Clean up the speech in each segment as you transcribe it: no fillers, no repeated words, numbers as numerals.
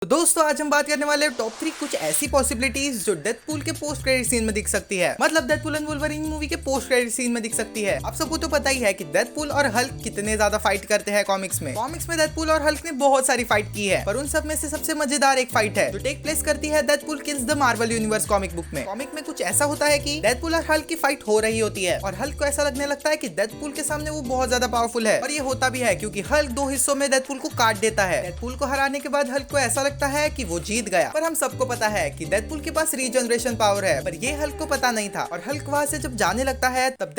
तो दोस्तों आज हम बात करने वाले हैं टॉप 3 कुछ ऐसी पॉसिबिलिटीज जो डेडपूल के पोस्ट क्रेडिट सीन में दिख सकती है। मतलब डेडपूल एंड वुल्वरीन मूवी के पोस्ट क्रेडिट सीन में दिख सकती है। आप सबको तो पता ही है कि डेडपूल और हल्क कितने ज्यादा फाइट करते हैं कॉमिक्स में। डेडपूल और हल्क ने बहुत सारी फाइट की है, पर उन सब में से सबसे मजेदार एक फाइट है जो टेक प्लेस करती है Deadpool kills the Marvel universe comic book में। कॉमिक में कुछ ऐसा होता है कि डेडपूल और हल्क की फाइट हो रही होती है और हल्क को ऐसा लगने लगता है कि डेडपूल के सामने वो बहुत ज्यादा पावरफुल है, और ये होता भी है क्योंकि हल्क 2 हिस्सों में डेडपूल को काट देता है। डेडपूल को हराने के बाद हल्क को ऐसा लगता है कि वो जीत गया, पर हम सबको पता है कि डेडपूल के पास रीजनरेशन पावर है, पर ये हल्क को पता नहीं था। और हल्क वहां से जब जाने लगता है तब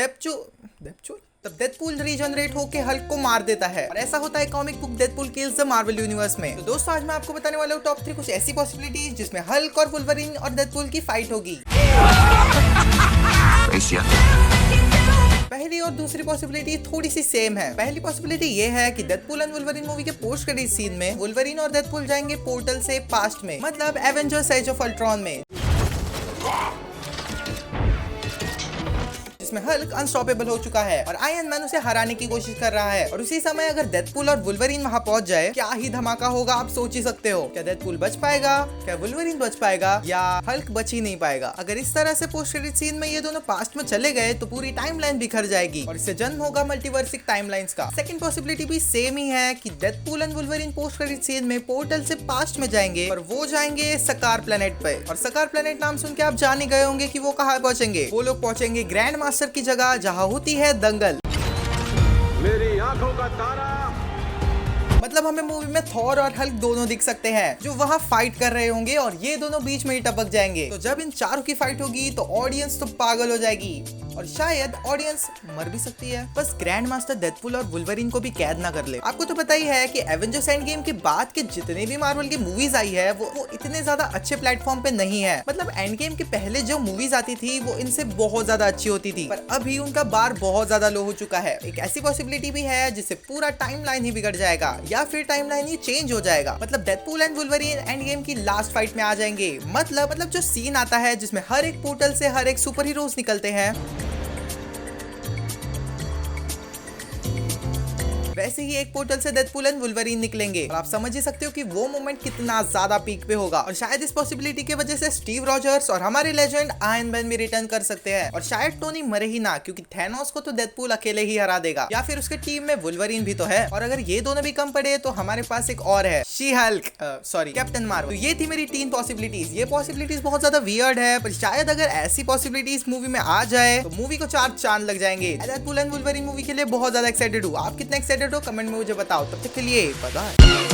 डेडपूल रीजनरेट होके हल्क को मार देता है, और ऐसा होता है comic book Deadpool kills the Marvel universe में। तो दोस्तों आज मैं आपको बताने वाला हूँ टॉप 3 कुछ ऐसी पॉसिबिलिटीज जिसमें हल्क और वुल्वरीन और डेडपूल की फाइट होगी। पहली और दूसरी पॉसिबिलिटी थोड़ी सी सेम है। पहली पॉसिबिलिटी ये है कि डेडपूल एंड वुल्वरीन मूवी के पोस्ट क्रेडिट सीन में वुल्वरीन और डेडपूल जाएंगे पोर्टल से पास्ट में, मतलब एवेंजर्स एज ऑफ अल्ट्रॉन में, जिसमें हल्क अनस्टॉपेबल हो चुका है और आयरन मैन उसे हराने की कोशिश कर रहा है। और उसी समय अगर डेडपूल और वुल्वरीन वहां पहुंच जाए, क्या ही धमाका होगा आप सोच ही सकते हो। क्या डेडपूल बच पाएगा, क्या वुल्वरीन बच पाएगा, या हल्क बच ही नहीं पाएगा। अगर इस तरह से पोस्ट क्रेडिट सीन में ये दोनों पास्ट में चले गए तो पूरी टाइमलाइन बिखर जाएगी और इससे जन्म होगा मल्टीवर्सिक टाइमलाइंस का। सेकंड पॉसिबिलिटी भी सेम ही है कि Deadpool and Wolverine post credit scene में पोर्टल से पास्ट में जाएंगे और वो जाएंगे सकार प्लेनेट पे। और सकार प्लेनेट नाम सुन के आप जान ही गए होंगे कि वो कहाँ पहुंचेंगे। वो लोग पहुंचेंगे ग्रैंड मास्टर की जगह जहां होती है दंगल। मेरी आंखों का तारा। मतलब हमें मूवी में थॉर और हल्क दोनों दिख सकते हैं जो वहां फाइट कर रहे होंगे और ये दोनों बीच में ही टपक जाएंगे। तो जब इन चारों की फाइट होगी तो ऑडियंस तो पागल हो जाएगी और शायद ऑडियंस मर भी सकती है। बस ग्रैंड मास्टर डेडपूल और वुल्वरीन को भी कैद ना कर ले। आपको तो पता ही है कि एवेंजर्स एंड गेम के बाद के जितने भी मार्वल की मूवीज आई है वो इतने ज्यादा अच्छे प्लेटफॉर्म पे नहीं है। मतलब एंड गेम के पहले जो मूवीज आती थी वो इनसे बहुत ज्यादा अच्छी होती थी, पर अभी उनका बार बहुत ज्यादा लो हो चुका है। एक ऐसी पॉसिबिलिटी भी है जिससे पूरा टाइमलाइन ही बिगड़ जाएगा या फिर टाइमलाइन ही चेंज हो जाएगा। मतलब Deadpool and Wolverine end game की लास्ट फाइट में आ जाएंगे। मतलब जो सीन आता है जिसमें हर एक पोर्टल से हर एक सुपर हीरोज निकलते हैं, वैसे ही एक पोर्टल से डेडपूल एंड वुल्वरीन निकलेंगे। और आप समझ ही सकते हो कि वो मोमेंट कितना ज्यादा पीक पे होगा। और शायद इस पॉसिबिलिटी की वजह से स्टीव रॉजर्स और हमारे लेजेंड आयरन मैन भी रिटर्न कर सकते हैं। और शायद टोनी मरे ही ना, क्योंकि थैनोस को तो डेडपूल अकेले ही हरा देगा, या फिर उसके टीम में वुल्वरीन भी तो है। और अगर ये दोनों भी कम पड़े तो हमारे पास एक और है, she Hulk, sorry captain Marvel. तो ये थी मेरी 3 पॉसिबिलिटीज। ये पॉसिबिलिटीज बहुत ज्यादा वियर्ड है, पर शायद अगर ऐसी पॉसिबिलिटीज मूवी में आ जाए तो मूवी को 4 चांद लग जाएंगे। डेडपूल एंड वुल्वरीन मूवी के लिए बहुत ज्यादा एक्साइटेड हूँ। आप कितने एक्साइटेड हो कमेंट में मुझे बताओ। तब तक के लिए बाय बाय।